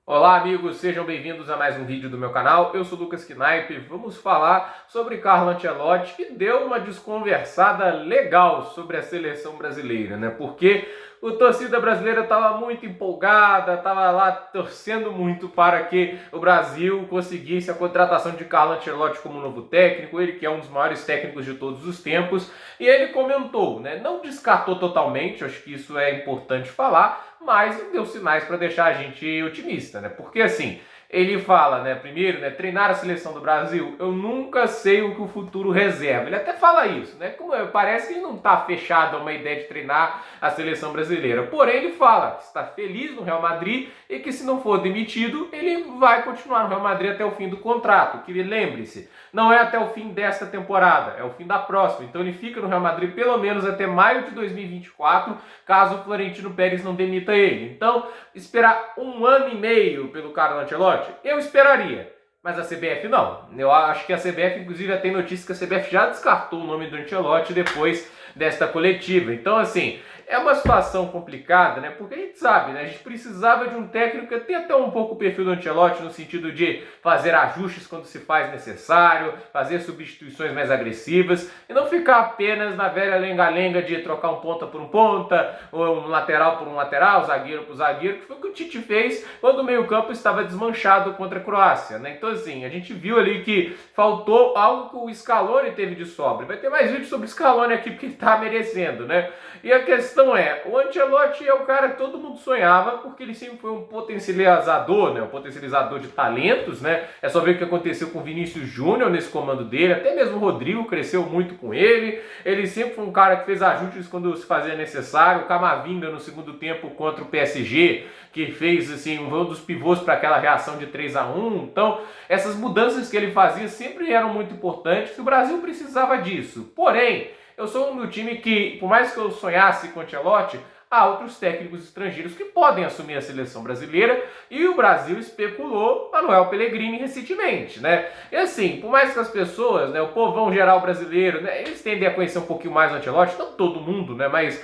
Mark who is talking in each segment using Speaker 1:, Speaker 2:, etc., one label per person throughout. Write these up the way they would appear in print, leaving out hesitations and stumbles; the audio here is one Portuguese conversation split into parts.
Speaker 1: Olá amigos, sejam bem-vindos a mais um vídeo do meu canal. Eu sou Lucas Knaip. Vamos falar sobre Carlo Ancelotti, que deu uma desconversada legal sobre a seleção brasileira, né? Porque a torcida brasileira estava muito empolgada, estava lá torcendo muito para que o Brasil conseguisse a contratação de Carlo Ancelotti como novo técnico, ele que é um dos maiores técnicos de todos os tempos, e ele comentou, né? Não descartou totalmente, acho que isso é importante falar, mas deu sinais para deixar a gente otimista, né? Porque assim, ele fala, né, primeiro, né, treinar a seleção do Brasil, eu nunca sei o que o futuro reserva. Ele até fala isso, né? Como parece que ele não está fechado a uma ideia de treinar a seleção brasileira. Porém, ele fala que está feliz no Real Madrid e que se não for demitido, ele vai continuar no Real Madrid até o fim do contrato. Que lembre-se, não é até o fim desta temporada, é o fim da próxima. Então ele fica no Real Madrid pelo menos até maio de 2024, caso o Florentino Pérez não demita ele. Então, esperar 1 ano e meio pelo Carlo Ancelotti, eu esperaria. Mas a CBF não. Eu acho que a CBF, inclusive, já tem notícia que a CBF já descartou o nome do Ancelotti depois desta coletiva. Então, assim, é uma situação complicada, né? Porque a gente sabe, né? A gente precisava de um técnico que tem até um pouco o perfil do Ancelotti no sentido de fazer ajustes quando se faz necessário, fazer substituições mais agressivas e não ficar apenas na velha lenga-lenga de trocar um ponta por um ponta, ou um lateral por um lateral, zagueiro por zagueiro, que foi o que o Tite fez quando o meio-campo estava desmanchado contra a Croácia, né? Então, assim, a gente viu ali que faltou algo que o Scaloni teve de sobra. Vai ter mais vídeo sobre o Scaloni aqui porque ele tá merecendo, né? E a questão é, o Ancelotti é o cara que todo mundo sonhava, porque ele sempre foi um potencializador, né? Um potencializador de talentos, né? É só ver o que aconteceu com o Vinícius Júnior nesse comando dele, até mesmo o Rodrigo cresceu muito com ele. Ele sempre foi um cara que fez ajustes quando se fazia necessário. O Camavinga no segundo tempo contra o PSG, que fez assim um dos pivôs para aquela reação de 3-1. Então, essas mudanças que ele fazia sempre eram muito importantes, e o Brasil precisava disso. Porém, eu sou um do time que, por mais que eu sonhasse com o Ancelotti, há outros técnicos estrangeiros que podem assumir a seleção brasileira, e o Brasil especulou Manuel Pellegrini recentemente, né? E assim, por mais que as pessoas, né, o povão geral brasileiro, né, eles tendem a conhecer um pouquinho mais o Ancelotti, não todo mundo, né, mas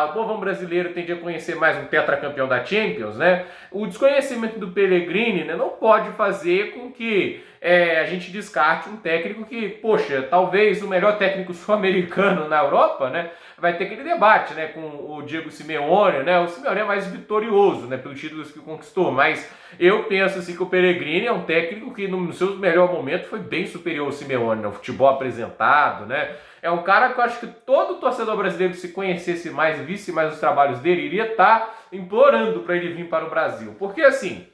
Speaker 1: o povão brasileiro tende a conhecer mais um tetracampeão da Champions, né? O desconhecimento do Pellegrini, né, não pode fazer com que a gente descarte um técnico que, poxa, talvez o melhor técnico sul-americano na Europa, né? Vai ter aquele debate, né, com o Diego Simeone, né? O Simeone é mais vitorioso, né, pelos títulos que conquistou, mas eu penso assim que o Pellegrini é um técnico que no seu melhor momento foi bem superior ao Simeone, né? O futebol apresentado, né? É um cara que eu acho que todo torcedor brasileiro, se conhecesse mais, visse mais os trabalhos dele, iria estar implorando para ele vir para o Brasil. Porque assim,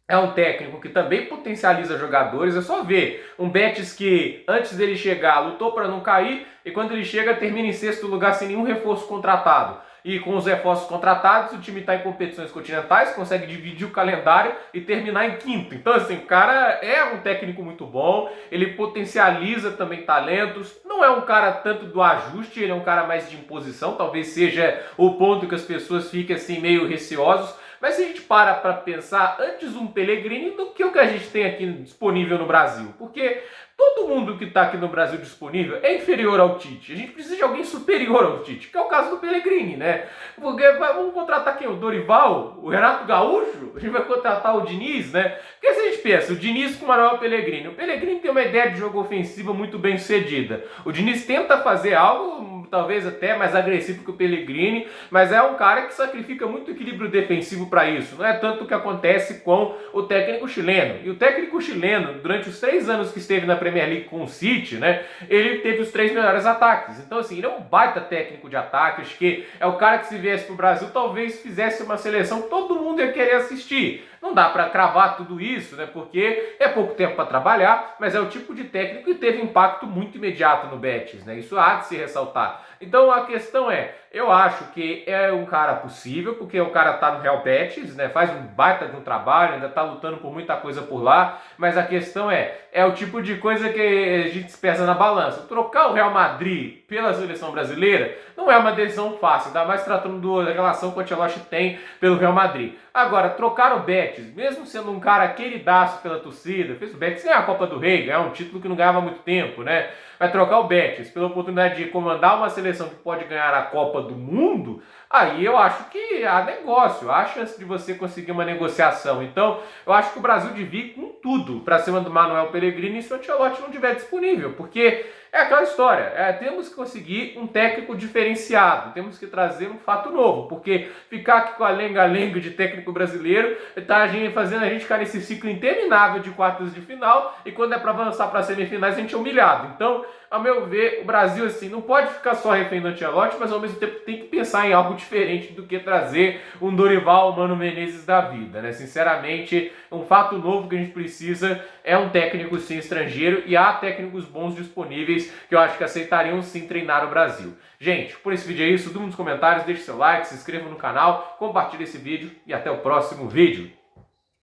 Speaker 1: é um técnico que também potencializa jogadores. É só ver um Betis que antes dele chegar lutou para não cair e quando ele chega termina em sexto lugar sem nenhum reforço contratado. E com os reforços contratados, o time está em competições continentais, consegue dividir o calendário e terminar em quinto. Então, assim, o cara é um técnico muito bom, ele potencializa também talentos. Não é um cara tanto do ajuste, ele é um cara mais de imposição. Talvez seja o ponto que as pessoas fiquem assim meio receosos. Mas se a gente para pensar, antes um Pellegrini do que o que a gente tem aqui disponível no Brasil. Porque todo mundo que está aqui no Brasil disponível é inferior ao Tite. A gente precisa de alguém superior ao Tite, que é o caso do Pellegrini, né? Porque vamos contratar quem? O Dorival? O Renato Gaúcho? A gente vai contratar o Diniz, né? Porque se a gente pensa, o Diniz com o Manuel Pellegrini. O Pellegrini tem uma ideia de jogo ofensiva muito bem sucedida. O Diniz tenta fazer algo talvez até mais agressivo que o Pellegrini, mas é um cara que sacrifica muito equilíbrio defensivo para isso. Não é tanto o que acontece com o técnico chileno. E o técnico chileno, durante os 3 anos que esteve na Premier League com o City, né, ele teve os 3 melhores ataques. Então, assim, ele é um baita técnico de ataque. Acho que é o cara que, se viesse para o Brasil, talvez fizesse uma seleção que todo mundo ia querer assistir. Não dá para cravar tudo isso, né? Porque é pouco tempo para trabalhar, mas é o tipo de técnico que teve impacto muito imediato no Betis, né? Isso há de se ressaltar. Então a questão é, eu acho que é um cara possível, porque o cara tá no Real Betis, né? Faz um baita de um trabalho, ainda tá lutando por muita coisa por lá, mas a questão é o tipo de coisa que a gente pesa na balança. Trocar o Real Madrid pela seleção brasileira não é uma decisão fácil, ainda mais tratando da relação que o Ancelotti tem pelo Real Madrid. Agora, trocar o Betis, mesmo sendo um cara queridaço pela torcida, fez o Betis ganhar a Copa do Rei, ganhar um título que não ganhava há muito tempo, né? Vai trocar o Betis pela oportunidade de comandar uma seleção que pode ganhar a Copa do Mundo, aí eu acho que há negócio, há chance de você conseguir uma negociação. Então, eu acho que o Brasil devia ir com tudo para cima do Manuel Pellegrini se o Ancelotti não estiver disponível, porque é aquela história, temos que conseguir um técnico diferenciado, temos que trazer um fato novo, porque ficar aqui com a lenga-lenga de técnico brasileiro está fazendo a gente ficar nesse ciclo interminável de quartas de final, e quando é para avançar para semifinais a gente é humilhado. Então, ao meu ver, o Brasil assim não pode ficar só refém do Ancelotti, mas ao mesmo tempo tem que pensar em algo diferente do que trazer um Dorival Mano Menezes da vida, né? Sinceramente, um fato novo que a gente precisa é um técnico sim estrangeiro, e há técnicos bons disponíveis que eu acho que aceitariam sim treinar o Brasil. Gente, por esse vídeo é isso, tudo nos comentários, deixe seu like, se inscreva no canal, compartilhe esse vídeo e até o próximo vídeo.